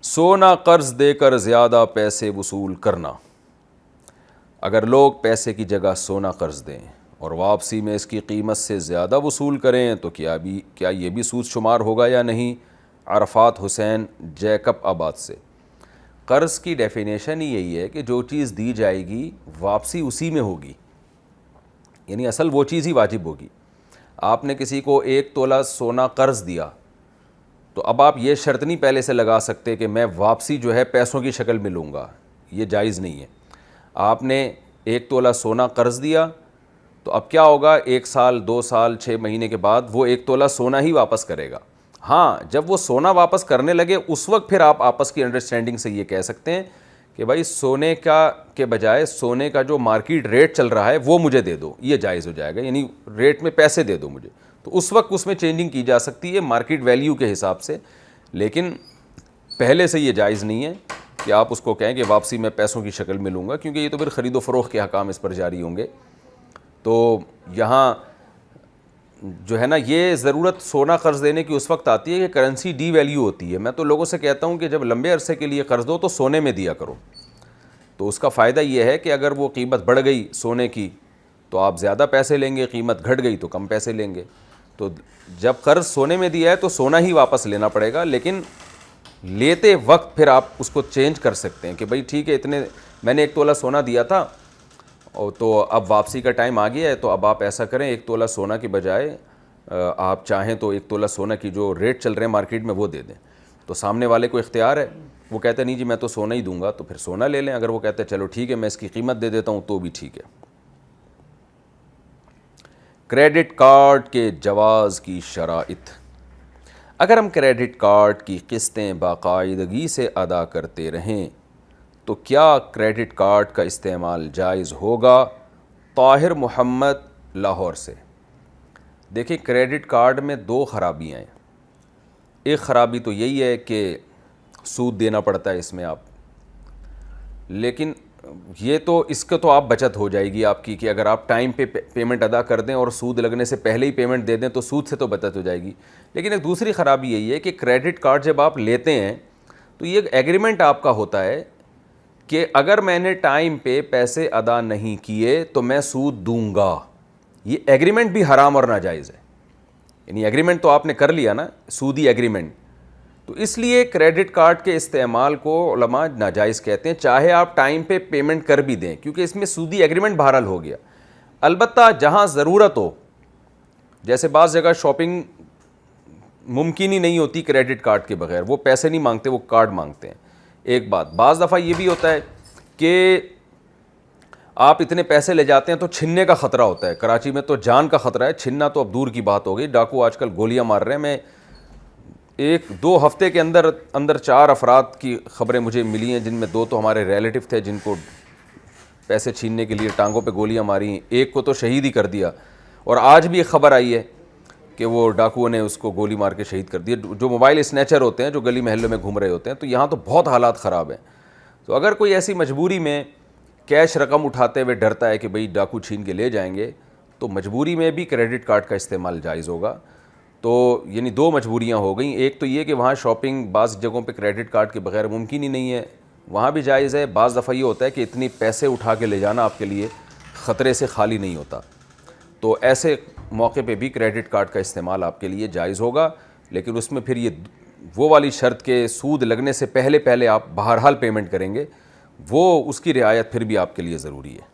سونا قرض دے کر زیادہ پیسے وصول کرنا. اگر لوگ پیسے کی جگہ سونا قرض دیں اور واپسی میں اس کی قیمت سے زیادہ وصول کریں تو کیا یہ بھی سود شمار ہوگا یا نہیں؟ عرفات حسین جیکب آباد سے. قرض کی ڈیفینیشن ہی یہی ہے کہ جو چیز دی جائے گی واپسی اسی میں ہوگی، یعنی اصل وہ چیز ہی واجب ہوگی. آپ نے کسی کو 1 تولہ سونا قرض دیا تو اب آپ یہ شرط نہیں پہلے سے لگا سکتے کہ میں واپسی جو ہے پیسوں کی شکل میں لوں گا، یہ جائز نہیں ہے. آپ نے 1 تولہ سونا قرض دیا تو اب کیا ہوگا، 1 سال 2 سال 6 مہینے کے بعد وہ 1 تولہ سونا ہی واپس کرے گا. ہاں، جب وہ سونا واپس کرنے لگے اس وقت پھر آپ آپس کی انڈرسٹینڈنگ سے یہ کہہ سکتے ہیں کہ بھائی سونے کے بجائے سونے کا جو مارکیٹ ریٹ چل رہا ہے وہ مجھے دے دو، یہ جائز ہو جائے گا، یعنی ریٹ میں پیسے دے دو مجھے. تو اس وقت اس میں چینجنگ کی جا سکتی ہے مارکیٹ ویلیو کے حساب سے، لیکن پہلے سے یہ جائز نہیں ہے کہ آپ اس کو کہیں کہ واپسی میں پیسوں کی شکل میں لوں گا، کیونکہ یہ تو پھر خرید و فروخت کے احکام اس پر جاری ہوں گے. تو یہاں جو ہے نا، یہ ضرورت سونا قرض دینے کی اس وقت آتی ہے کہ کرنسی ڈی ویلیو ہوتی ہے. میں تو لوگوں سے کہتا ہوں کہ جب لمبے عرصے کے لیے قرض دو تو سونے میں دیا کرو. تو اس کا فائدہ یہ ہے کہ اگر وہ قیمت بڑھ گئی سونے کی تو آپ زیادہ پیسے لیں گے، قیمت گھٹ گئی تو کم پیسے لیں گے. تو جب قرض سونے میں دیا ہے تو سونا ہی واپس لینا پڑے گا، لیکن لیتے وقت پھر آپ اس کو چینج کر سکتے ہیں کہ بھئی ٹھیک ہے، اتنے میں نے 1 تولہ سونا دیا تھا تو اب واپسی کا ٹائم آ گیا ہے، تو اب آپ ایسا کریں 1 تولہ سونا کی بجائے آپ چاہیں تو 1 تولہ سونا کی جو ریٹ چل رہے ہیں مارکیٹ میں وہ دے دیں. تو سامنے والے کو اختیار ہے، وہ کہتے ہیں نہیں جی میں تو سونا ہی دوں گا، تو پھر سونا لے لیں. اگر وہ کہتے ہیں چلو ٹھیک ہے میں اس کی قیمت دے دیتا ہوں تو بھی ٹھیک ہے. کریڈٹ کارڈ کے جواز کی شرائط. اگر ہم کریڈٹ کارڈ کی قسطیں باقاعدگی سے ادا کرتے رہیں تو کیا کریڈٹ کارڈ کا استعمال جائز ہوگا؟ طاہر محمد لاہور سے. دیکھیں، کریڈٹ کارڈ میں 2 خرابیاں ہیں. ایک خرابی تو یہی ہے کہ سود دینا پڑتا ہے اس میں آپ، لیکن یہ تو اس کا تو آپ بچت ہو جائے گی آپ کی کہ اگر آپ ٹائم پہ پیمنٹ ادا کر دیں اور سود لگنے سے پہلے ہی پیمنٹ دے دیں تو سود سے تو بچت ہو جائے گی. لیکن ایک دوسری خرابی یہی ہے کہ کریڈٹ کارڈ جب آپ لیتے ہیں تو یہ ایک ایگریمنٹ آپ کا ہوتا ہے کہ اگر میں نے ٹائم پہ پیسے ادا نہیں کیے تو میں سود دوں گا. یہ ایگریمنٹ بھی حرام اور ناجائز ہے، یعنی ایگریمنٹ تو آپ نے کر لیا نا، سودی ایگریمنٹ. تو اس لیے کریڈٹ کارڈ کے استعمال کو علماء ناجائز کہتے ہیں، چاہے آپ ٹائم پہ پیمنٹ کر بھی دیں، کیونکہ اس میں سودی ایگریمنٹ بہرحال ہو گیا. البتہ جہاں ضرورت ہو، جیسے بعض جگہ شاپنگ ممکن ہی نہیں ہوتی کریڈٹ کارڈ کے بغیر، وہ پیسے نہیں مانگتے، وہ کارڈ مانگتے ہیں. ایک بات، بعض دفعہ یہ بھی ہوتا ہے کہ آپ اتنے پیسے لے جاتے ہیں تو چھننے کا خطرہ ہوتا ہے. کراچی میں تو جان کا خطرہ ہے، چھننا تو اب دور کی بات ہو گئی. ڈاکو آج کل گولیاں مار رہے ہیں. میں 1-2 ہفتے کے اندر 4 افراد کی خبریں مجھے ملی ہیں، جن میں 2 تو ہمارے ریلیٹو تھے جن کو پیسے چھیننے کے لیے ٹانگوں پہ گولیاں ماری ہیں. ایک کو تو شہید ہی کر دیا، اور آج بھی ایک خبر آئی ہے کہ وہ ڈاکوؤں نے اس کو گولی مار کے شہید کر دیا. جو موبائل اسنیچر ہوتے ہیں جو گلی محلوں میں گھوم رہے ہوتے ہیں، تو یہاں تو بہت حالات خراب ہیں. تو اگر کوئی ایسی مجبوری میں کیش رقم اٹھاتے ہوئے ڈرتا ہے کہ بھئی ڈاکو چھین کے لے جائیں گے، تو مجبوری میں بھی کریڈٹ کارڈ کا استعمال جائز ہوگا. تو یعنی 2 مجبوریاں ہو گئیں. ایک تو یہ کہ وہاں شاپنگ بعض جگہوں پہ کریڈٹ کارڈ کے بغیر ممکن ہی نہیں ہے، وہاں بھی جائز ہے. بعض دفعہ یہ ہوتا ہے کہ اتنی پیسے اٹھا کے لے جانا آپ کے لیے خطرے سے خالی نہیں ہوتا، تو ایسے موقع پہ بھی کریڈٹ کارڈ کا استعمال آپ کے لیے جائز ہوگا. لیکن اس میں پھر یہ وہ والی شرط کہ سود لگنے سے پہلے آپ بہرحال پیمنٹ کریں گے، وہ اس کی رعایت پھر بھی آپ کے لیے ضروری ہے.